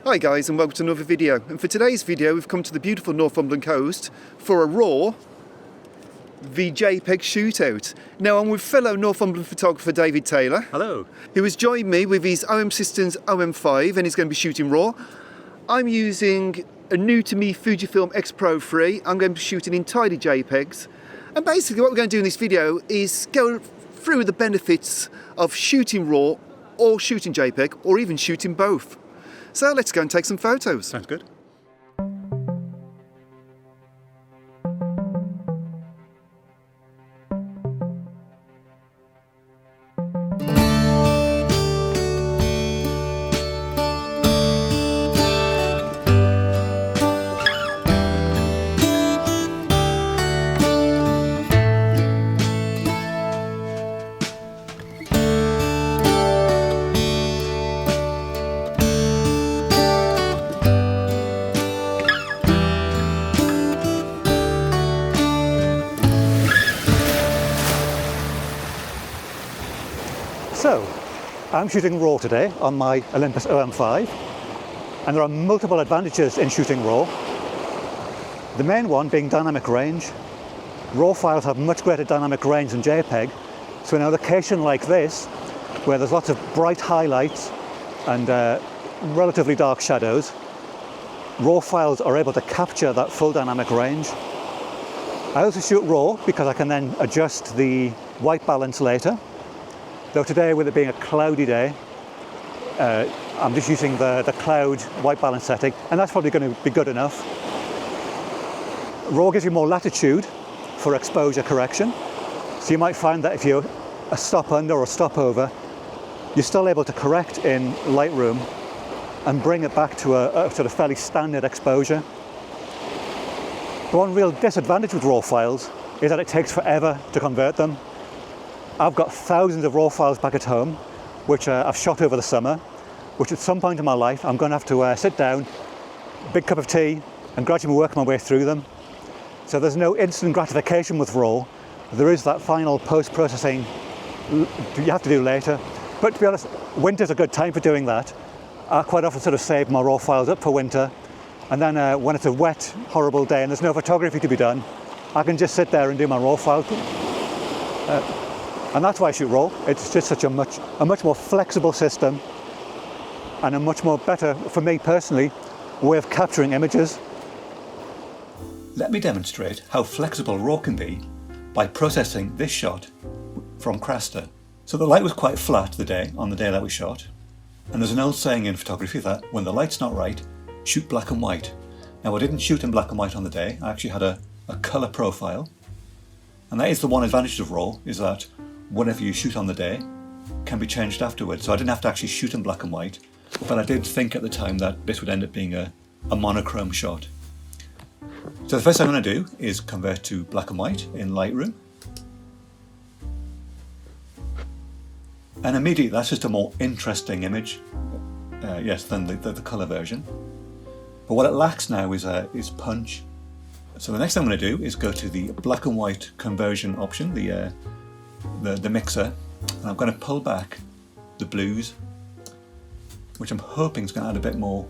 Hi guys, and welcome to another video. And for today's video we've come to the beautiful Northumberland coast for a RAW the JPEG shootout. Now I'm with fellow Northumberland photographer David Taylor. Hello. Who has joined me with his OM Systems OM5 and he's going to be shooting RAW. I'm using a new to me Fujifilm X-Pro3. I'm going to be shooting entirely JPEGs. And basically what we're going to do in this video is go through the benefits of shooting RAW or shooting JPEG or even shooting both. So let's go and take some photos. Sounds good. So, I'm shooting RAW today on my Olympus OM5, and there are multiple advantages in shooting RAW. The main one being dynamic range. RAW files have much greater dynamic range than JPEG, so in a location like this, where there's lots of bright highlights and relatively dark shadows, RAW files are able to capture that full dynamic range. I also shoot RAW because I can then adjust the white balance later. Though today, with it being a cloudy day, I'm just using the cloud white balance setting, and that's probably going to be good enough. RAW gives you more latitude for exposure correction, so you might find that if you're a stop under or a stop over, you're still able to correct in Lightroom and bring it back to a sort of fairly standard exposure. The one real disadvantage with RAW files is that it takes forever to convert them. I've got thousands of RAW files back at home, which I've shot over the summer, which at some point in my life I'm going to have to sit down, big cup of tea, and gradually work my way through them. So there's no instant gratification with RAW. There is that final post-processing you have to do later. But to be honest, winter's a good time for doing that. I quite often sort of save my RAW files up for winter, and then when it's a wet, horrible day and there's no photography to be done, I can just sit there and do my RAW files. And that's why I shoot RAW. It's just such a much more flexible system and a much more better, for me personally, way of capturing images. Let me demonstrate how flexible RAW can be by processing this shot from Craster. So the light was quite flat on the day that we shot. And there's an old saying in photography that when the light's not right, shoot black and white. Now I didn't shoot in black and white on the day. I actually had a colour profile. And that is the one advantage of RAW, is that whatever you shoot on the day can be changed afterwards. So I didn't have to actually shoot in black and white, but I did think at the time that this would end up being a monochrome shot. So the first thing I'm going to do is convert to black and white in Lightroom. And immediately that's just a more interesting image, than the colour version. But what it lacks now is punch. So the next thing I'm going to do is go to the black and white conversion option, the mixer, and I'm going to pull back the blues, which I'm hoping is going to add a bit more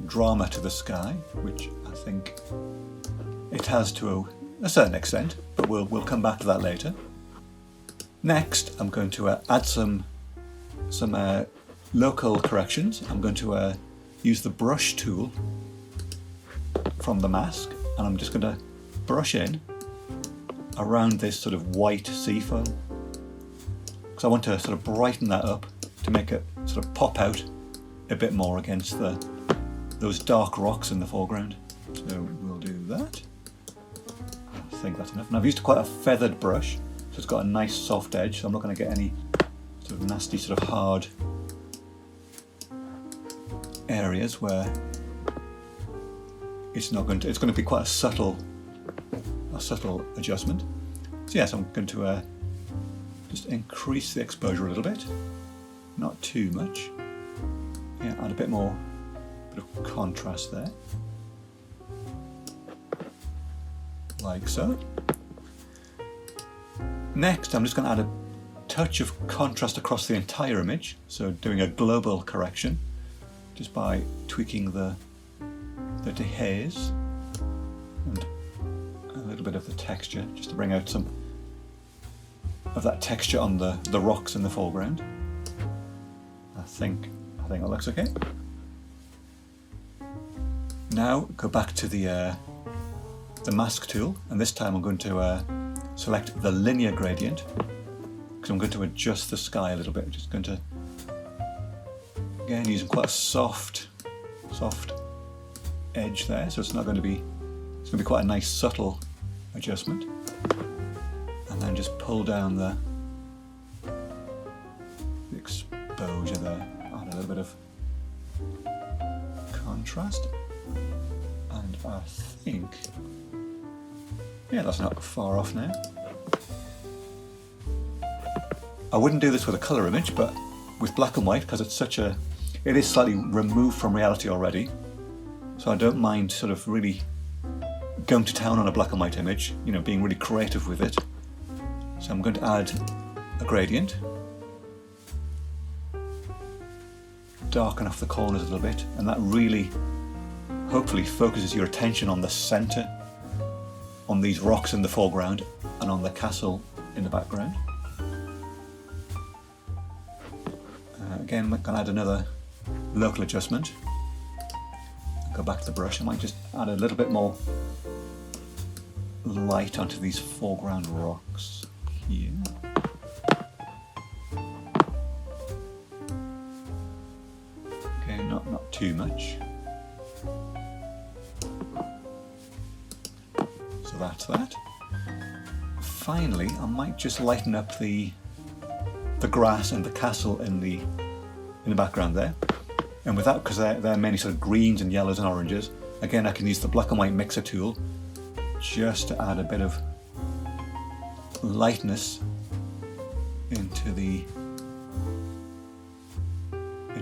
drama to the sky, which I think it has to a certain extent, but we'll come back to that later. Next, I'm going to add some local corrections. I'm going to use the brush tool from the mask, and I'm just going to brush in around this sort of white sea foam. Because I want to sort of brighten that up to make it sort of pop out a bit more against those dark rocks in the foreground. So we'll do that. I think that's enough. And I've used quite a feathered brush, so it's got a nice soft edge, so I'm not going to get any sort of nasty, sort of hard areas where it's going to be quite a subtle adjustment. So yes, I'm going to just increase the exposure a little bit, not too much. Yeah, add a bit of contrast there, like so. Next, I'm just going to add a touch of contrast across the entire image, so doing a global correction. just by tweaking the dehaze and a little bit of the texture, just to bring out some of that texture on the rocks in the foreground. I think that looks okay. Now go back to the mask tool, and this time I'm going to select the linear gradient, because I'm going to adjust the sky a little bit. I'm just going to, again, using quite a soft edge there, so it's going to be quite a nice subtle adjustment. And then just pull down the exposure there, add a little bit of contrast, and I think, yeah, that's not far off now. I wouldn't do this with a colour image, but with black and white, because it is slightly removed from reality already, so I don't mind sort of really going to town on a black and white image, you know, being really creative with it. So I'm going to add a gradient, darken off the corners a little bit, and that really hopefully focuses your attention on the centre, on these rocks in the foreground and on the castle in the background. Again, I'm going to add another local adjustment. Go back to the brush. I might just add a little bit more light onto these foreground rocks here. Okay, not too much. So that's that. Finally, I might just lighten up the grass and the castle in the background there. And with that, because they're mainly sort of greens and yellows and oranges, again I can use the black and white mixer tool just to add a bit of lightness into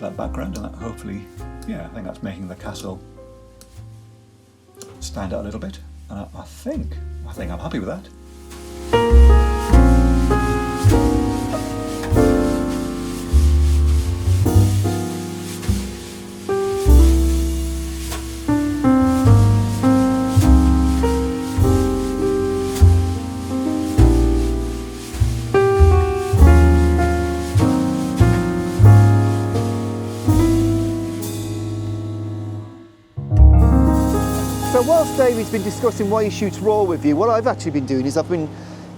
that background, and that hopefully, yeah, I think that's making the castle stand out a little bit. And I think I'm happy with that. So whilst David's been discussing why he shoots RAW with you, what I've actually been doing is I've been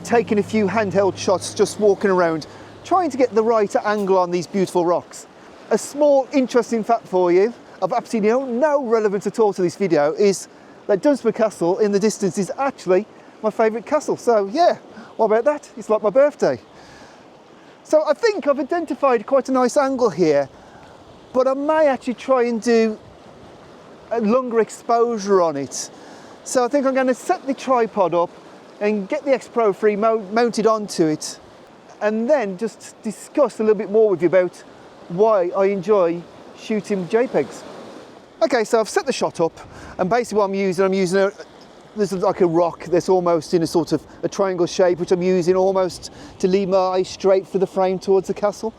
taking a few handheld shots, just walking around, trying to get the right angle on these beautiful rocks. A small interesting fact for you, of absolutely no relevance at all to this video, is that Dunsmore Castle in the distance is actually my favourite castle. So yeah, what about that? It's like my birthday. So I think I've identified quite a nice angle here, but I may actually try and do a longer exposure on it. So I think I'm going to set the tripod up and get the X-Pro3 mounted onto it, and then just discuss a little bit more with you about why I enjoy shooting JPEGs. Okay, so I've set the shot up, and basically what I'm using there's like a rock that's almost in a sort of a triangle shape, which I'm using almost to lead my eye straight for the frame towards the castle.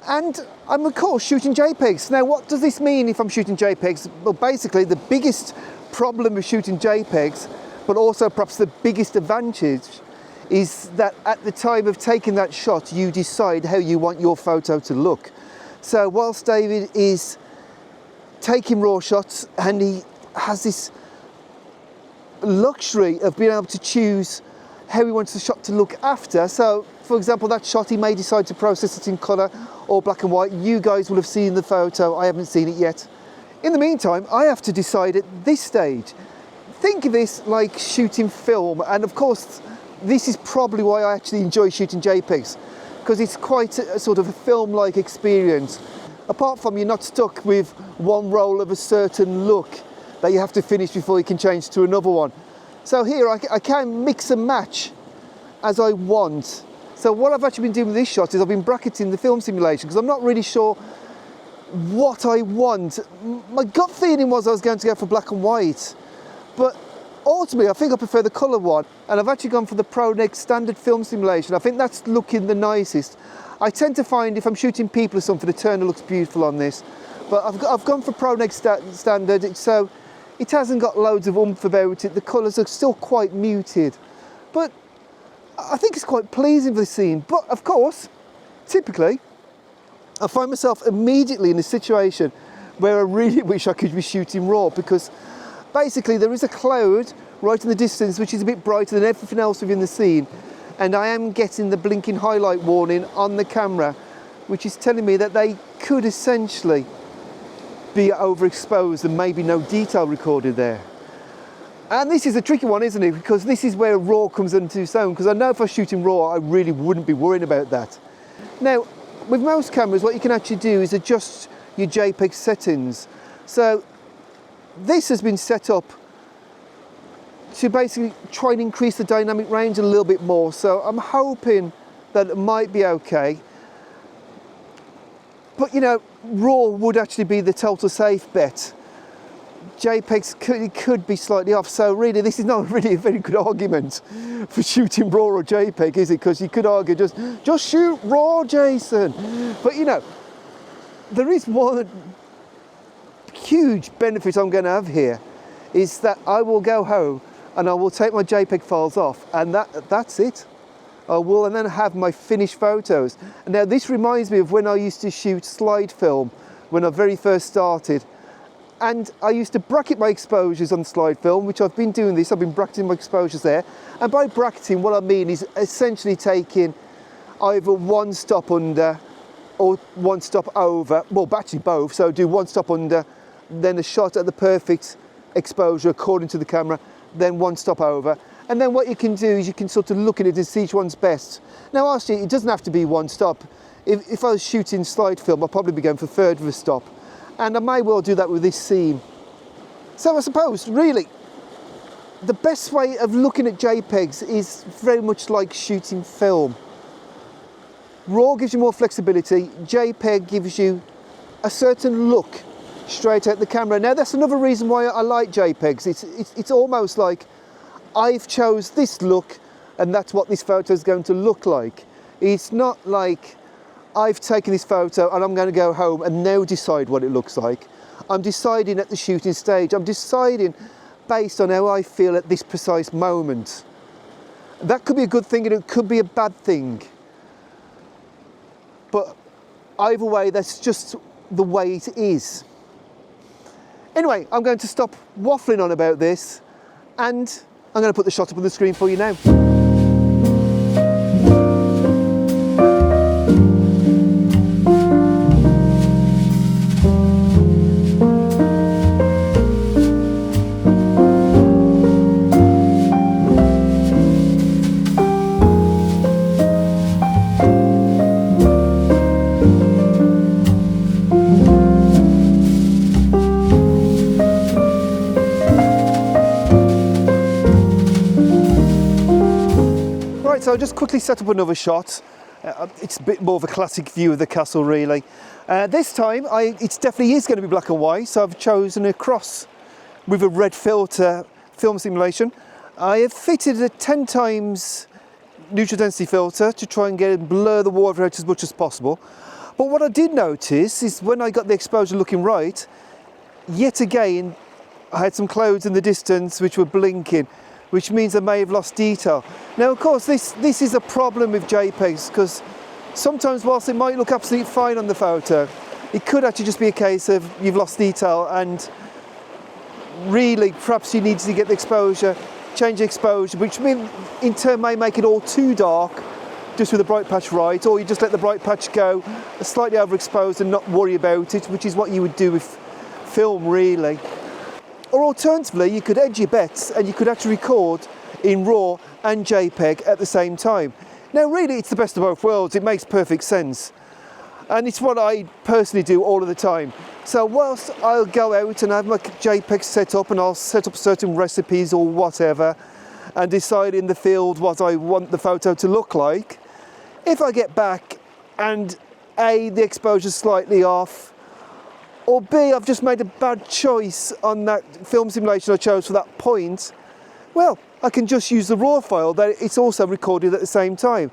And I'm of course shooting JPEGs. Now what does this mean if I'm shooting JPEGs? Well, basically the biggest problem with shooting JPEGs, but also perhaps the biggest advantage, is that at the time of taking that shot you decide how you want your photo to look. So whilst David is taking RAW shots, and he has this luxury of being able to choose how he wants the shot to look after. So for example, that shot he may decide to process it in colour or black and white. You guys will have seen the photo, I haven't seen it yet. In the meantime, I have to decide at this stage. Think of this like shooting film, and of course this is probably why I actually enjoy shooting JPEGs, because it's quite a sort of a film-like experience. Apart from you're not stuck with one roll of a certain look that you have to finish before you can change to another one. So here I can mix and match as I want. So what I've actually been doing with this shot is I've been bracketing the film simulation, because I'm not really sure what I want. My gut feeling was I was going to go for black and white, but ultimately I think I prefer the colour one, and I've actually gone for the Pro Next standard film simulation. I think that's looking the nicest. I tend to find if I'm shooting people or something, the Turner looks beautiful on this, but I've gone for Pro Next standard, so it hasn't got loads of oomph about it. The colours are still quite muted, but I think it's quite pleasing for the scene. But of course, typically, I find myself immediately in a situation where I really wish I could be shooting raw, because basically there is a cloud right in the distance which is a bit brighter than everything else within the scene, and I am getting the blinking highlight warning on the camera, which is telling me that they could essentially be overexposed and maybe no detail recorded there. And this is a tricky one, isn't it? Because this is where raw comes into its own, because I know if I was shooting raw, I really wouldn't be worrying about that. Now, with most cameras, what you can actually do is adjust your JPEG settings. So this has been set up to basically try and increase the dynamic range a little bit more. So I'm hoping that it might be okay. But you know, RAW would actually be the total safe bet. JPEGs could be slightly off. So really, this is not really a very good argument for shooting RAW or JPEG, is it? Because you could argue just shoot RAW, Jason. But you know, there is one huge benefit I'm going to have here, is that I will go home and I will take my JPEG files off, and that's it. I will and then have my finished photos. And now this reminds me of when I used to shoot slide film when I very first started. And I used to bracket my exposures on slide film, which I've been doing this, I've been bracketing my exposures there. And by bracketing, what I mean is essentially taking either one stop under or one stop over, well actually both, so do one stop under, then a shot at the perfect exposure according to the camera, then one stop over. And then what you can do is you can sort of look at it and see which one's best. Now actually, it doesn't have to be one stop. If I was shooting slide film, I'd probably be going for a third of a stop. And I may well do that with this scene. So I suppose, really, the best way of looking at JPEGs is very much like shooting film. RAW gives you more flexibility, JPEG gives you a certain look straight at the camera. Now that's another reason why I like JPEGs. It's almost like I've chose this look and that's what this photo is going to look like. It's not like I've taken this photo and I'm going to go home and now decide what it looks like. I'm deciding at the shooting stage. I'm deciding based on how I feel at this precise moment. That could be a good thing and it could be a bad thing. But either way, that's just the way it is. Anyway, I'm going to stop waffling on about this and I'm going to put the shot up on the screen for you now. So I'll just quickly set up another shot. It's a bit more of a classic view of the castle really. This time it definitely is going to be black and white, so I've chosen a cross with a red filter film simulation. I have fitted a 10 times neutral density filter to try and blur the water out as much as possible. But what I did notice is when I got the exposure looking right, yet again I had some clouds in the distance which were blinking, which means I may have lost detail. Now, of course, this is a problem with JPEGs, because sometimes whilst it might look absolutely fine on the photo, it could actually just be a case of you've lost detail and really perhaps you need to get the exposure, change the exposure, which in turn may make it all too dark, just with the bright patch right, or you just let the bright patch go slightly overexposed and not worry about it, which is what you would do with film really. Or alternatively, you could edge your bets and you could actually record in RAW and JPEG at the same time. Now really it's the best of both worlds, it makes perfect sense. And it's what I personally do all of the time. So whilst I'll go out and have my JPEG set up and I'll set up certain recipes or whatever and decide in the field what I want the photo to look like, if I get back and A, the exposure's slightly off, or B, I've just made a bad choice on that film simulation I chose for that point, well, I can just use the RAW file that it's also recorded at the same time.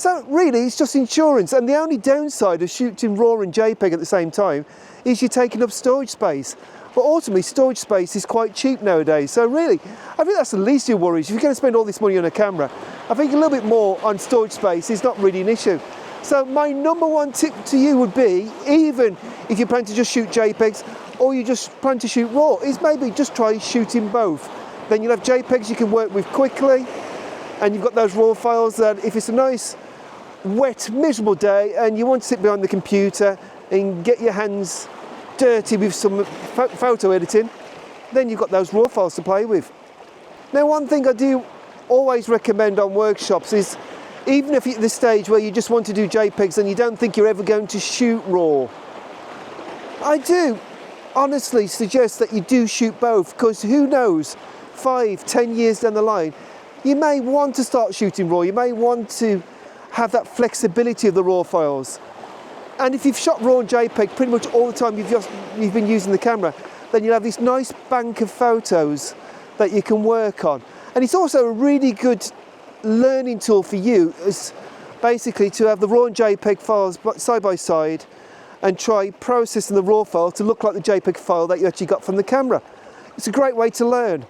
So really, it's just insurance. And the only downside of shooting RAW and JPEG at the same time is you're taking up storage space. But ultimately, storage space is quite cheap nowadays. So really, I think that's the least of your worries. If you're going to spend all this money on a camera, I think a little bit more on storage space is not really an issue. So my number one tip to you would be, even if you plan to just shoot JPEGs or you just plan to shoot RAW, is maybe just try shooting both. Then you'll have JPEGs you can work with quickly, and you've got those RAW files that if it's a nice, wet, miserable day and you want to sit behind the computer and get your hands dirty with some photo editing, then you've got those RAW files to play with. Now, one thing I do always recommend on workshops is, even if you're at the stage where you just want to do JPEGs and you don't think you're ever going to shoot RAW, I do honestly suggest that you do shoot both, because who knows, 5-10 years down the line, you may want to start shooting RAW, you may want to have that flexibility of the RAW files. And if you've shot RAW and JPEG pretty much all the time you've been using the camera, then you'll have this nice bank of photos that you can work on. And it's also a really good learning tool for you, is basically to have the RAW and JPEG files side by side and try processing the RAW file to look like the JPEG file that you actually got from the camera. It's a great way to learn.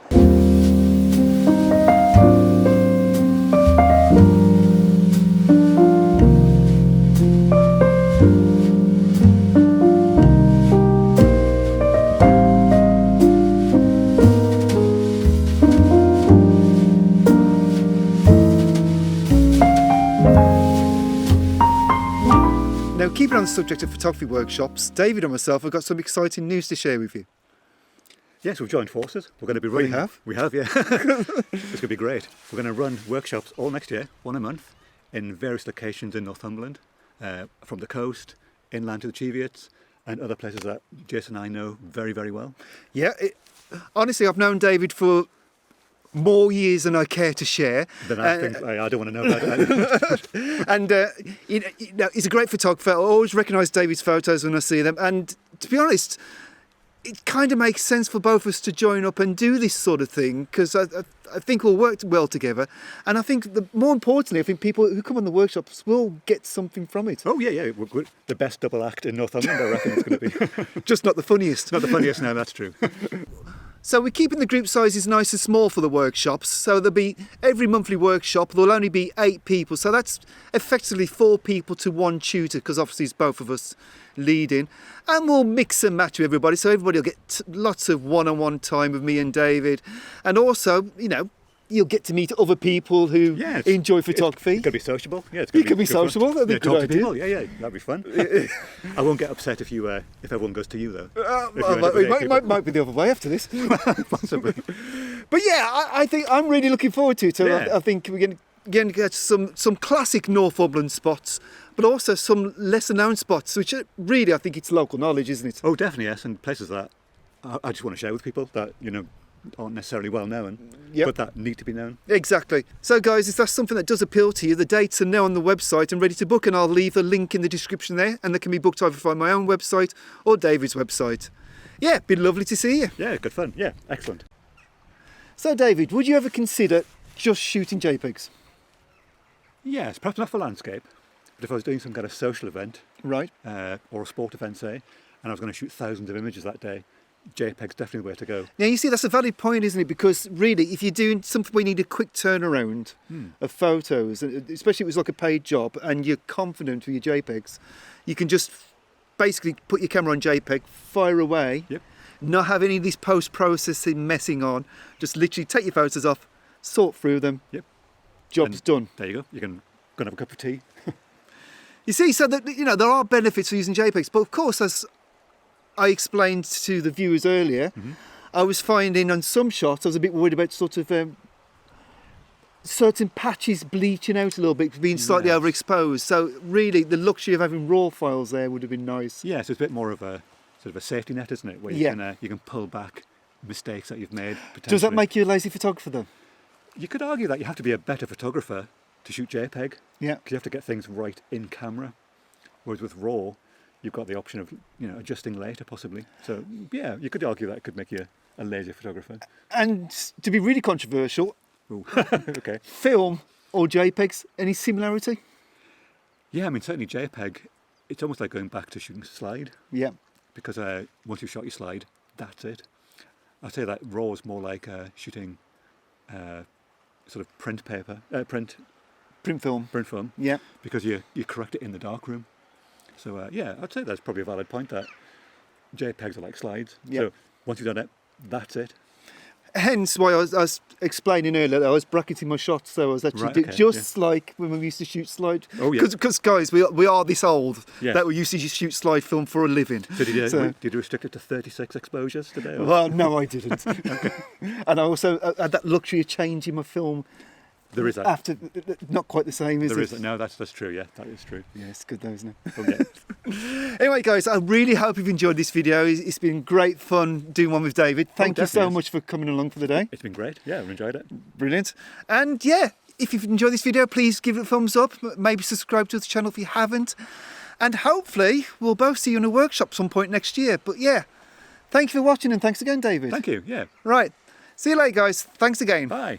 Now, keeping on the subject of photography workshops, David and myself have got some exciting news to share with you. Yes, we've joined forces. We're going to be running... We have, yeah. It's going to be great. We're going to run workshops all next year, one a month, in various locations in Northumberland, from the coast, inland to the Cheviots, and other places that Jason and I know very, very well. Yeah, honestly, I've known David for more years than I care to share. Then I don't want to know about it. And you know, he's a great photographer. I always recognise David's photos when I see them. And to be honest, it kind of makes sense for both of us to join up and do this sort of thing, because I think we'll work well together. And I think, more importantly, I think people who come on the workshops will get something from it. Oh, yeah. We're the best double act in Northumberland, I reckon it's going to be. Just not the funniest. Not the funniest, no, that's true. So we're keeping the group sizes nice and small for the workshops. So there'll be, every monthly workshop, there'll only be 8 people. So that's effectively 4 people to 1 tutor, because obviously it's both of us leading. And we'll mix and match with everybody. So everybody will get lots of one-on-one time with me and David. And also, you know, you'll get to meet other people who enjoy photography. It's going to be sociable. Yeah, you can be sociable. That'd be a good idea. People. Yeah, that'd be fun. I won't get upset if everyone goes to you though. It might be the other way after this. Possibly. But yeah, I think I'm really looking forward to it. So I think we're going to get some classic Northumberland spots, but also some lesser known spots, which really, I think it's local knowledge, isn't it? Oh, definitely, yes, and places that I just want to share with people that, you know, aren't necessarily well known, but that need to be known. Exactly. So guys, if that's something that does appeal to you, the dates are now on the website and ready to book, and I'll leave a link in the description there, and they can be booked either from my own website or David's website. Yeah, it'd be lovely to see you. Yeah, good fun. Yeah, excellent. So David, would you ever consider just shooting JPEGs? Yes, perhaps not for landscape, but if I was doing some kind of social event, right, or a sport event, say, and I was going to shoot thousands of images that day, JPEG's definitely the way to go. Now, you see, that's a valid point, isn't it? Because really, if you're doing something where you need a quick turnaround of photos, especially if it's like a paid job and you're confident with your JPEGs, you can just basically put your camera on JPEG, fire away, not have any of this post-processing messing on, just literally take your photos off, sort through them, job's done. There you go. You can go and have a cup of tea. You see, so that, you know, there are benefits for using JPEGs, but of course, as I explained to the viewers earlier, I was finding on some shots I was a bit worried about sort of certain patches bleaching out a little bit, being slightly overexposed. So really, the luxury of having RAW files there would have been nice. Yeah, so it's a bit more of a sort of a safety net, isn't it? Where you can pull back mistakes that you've made. Does that make you a lazy photographer then? You could argue that you have to be a better photographer to shoot JPEG. Yeah. Because you have to get things right in camera. Whereas with RAW, you've got the option of, you know, adjusting later possibly. So yeah, you could argue that it could make you a lazy photographer. And to be really controversial, okay, film or JPEGs, any similarity? Yeah, I mean, certainly JPEG, it's almost like going back to shooting slide, Yeah. because once you've shot your slide, that's it. I'd say that RAW is more like shooting sort of print paper, print Print film. Yeah. because you correct it in the darkroom. So yeah, I'd say that's probably a valid point, that JPEGs are like slides. Yeah. So once you've done it, that's it. Hence why I was explaining earlier that I was bracketing my shots, so I was actually Right, okay, just like when we used to shoot slide. Oh, yeah. Because guys, we are this old Yes. that we used to just shoot slide film for a living. So did you restrict it to 36 exposures today? Or? Well, no, I didn't. And I also had that luxury of changing my film. There is that. After, not quite the same, is There it? is. No, that's true. Yeah, that is true. Yeah, it's good though, isn't it? Oh, yeah. Anyway, guys, I really hope you've enjoyed this video. It's been great fun doing one with David. Thank you so definitely. much for coming along for the day. It's been great. Yeah, I've enjoyed it. Brilliant. And yeah, if you've enjoyed this video, please give it a thumbs up. Maybe subscribe to the channel if you haven't. And hopefully we'll both see you in a workshop some point next year. But yeah, thank you for watching, and thanks again, David. Thank you. Yeah. Right. See you later, guys. Thanks again. Bye.